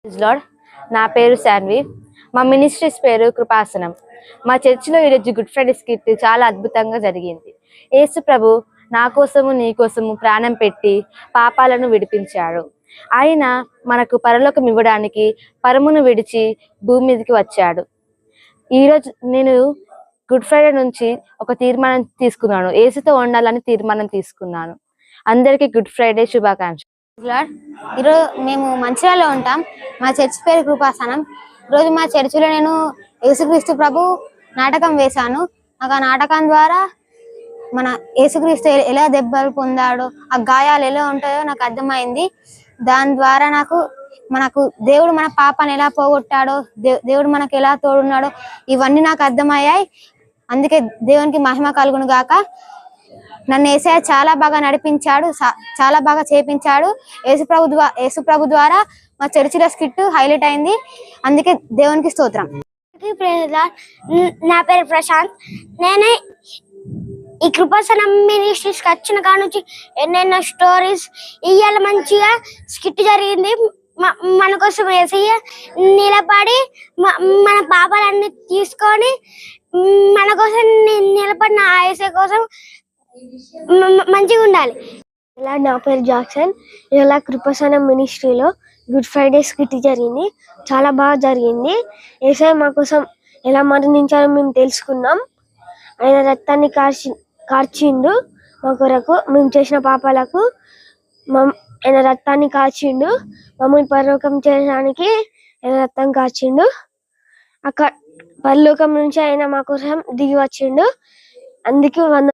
Praise lord. నా పేరు శాన్వి. మా మినిస్ట్రీస్ పేరు కృపాసనం. మా చర్చిలో ఈరోజు గుడ్ ఫ్రైడే స్కిట్ చాలా అద్భుతంగా జరిగింది. యేసు ప్రభు నా కోసము నీ కోసము ప్రాణం పెట్టి పాపాలను విడిపించాడు. ఆయన మనకు పరలోకం ఇవ్వడానికి పరమును విడిచి భూమి మీదకి వచ్చాడు. ఈరోజు నేను గుడ్ ఫ్రైడే నుంచి ఒక తీర్మానం తీసుకున్నాను. యేసుతో ఉండాలని తీర్మానం తీసుకున్నాను. అందరికీ గుడ్ ఫ్రైడే శుభాకాంక్షలు. ఈరోజు మేము మంచిర్యాలలో ఉంటాం. మా చర్చ్ పేరు కృపాసనం. ఈరోజు మా చర్చిలో నేను యేసుక్రీస్తు ప్రభు నాటకం వేశాను. నాకు ఆ నాటకం ద్వారా మన యేసుక్రీస్తు ఎలా దెబ్బలు పొందాడో, ఆ గాయాలు ఎలా ఉంటాయో నాకు అర్థమైంది. దాని ద్వారా మనకు దేవుడు మన పాపాన్ని ఎలా పోగొట్టాడో, దేవుడు మనకు ఎలా తోడున్నాడో ఇవన్నీ నాకు అర్థమయ్యాయి. అందుకే దేవునికి మహిమ కలుగును గాక. నన్ను యేసయ్య చాలా బాగా నడిపించాడు, చాలా బాగా చేపించాడు. యేసు ప్రభు ద్వారా మా చర్చిలో స్కిట్ హైలైట్ అయింది. అందుకే దేవునికి స్తోత్రం. నా పేరు ప్రశాంత్. నేనే ఈ కృపాసనం మినిస్ట్రీస్ కి వచ్చిన కాడ నుంచి ఎన్నెన్నో స్టోరీస్ ఇవాళ మంచిగా స్కిట్ జరిగింది. మన కోసం యేసయ్య నిలబడి మన పాపాలన్నీ తీసుకొని మన కోసం నిలబడిన యేసయ్య కోసం మంచిగా ఉండాలి. ఇలా నా పేరు జాక్సన్. ఇలా కృపాసనం మినిస్ట్రీలో గుడ్ ఫ్రైడే స్కిట్ జరిగింది. చాలా బాగా జరిగింది. యేసయ్య మా కోసం ఎలా మరణించాలో మేము తెలుసుకున్నాం. ఆయన రక్తాన్ని కార్చిండు మా కొరకు, మేము చేసిన పాపాలకు ఆయన రక్తాన్ని కార్చిండు. మమ్మల్ని పరలోకం చేయడానికి ఆయన రక్తం కార్చిండు. అక్కడ పరలోకం నుంచి ఆయన మా కోసం దిగి వచ్చిండు. అందుకే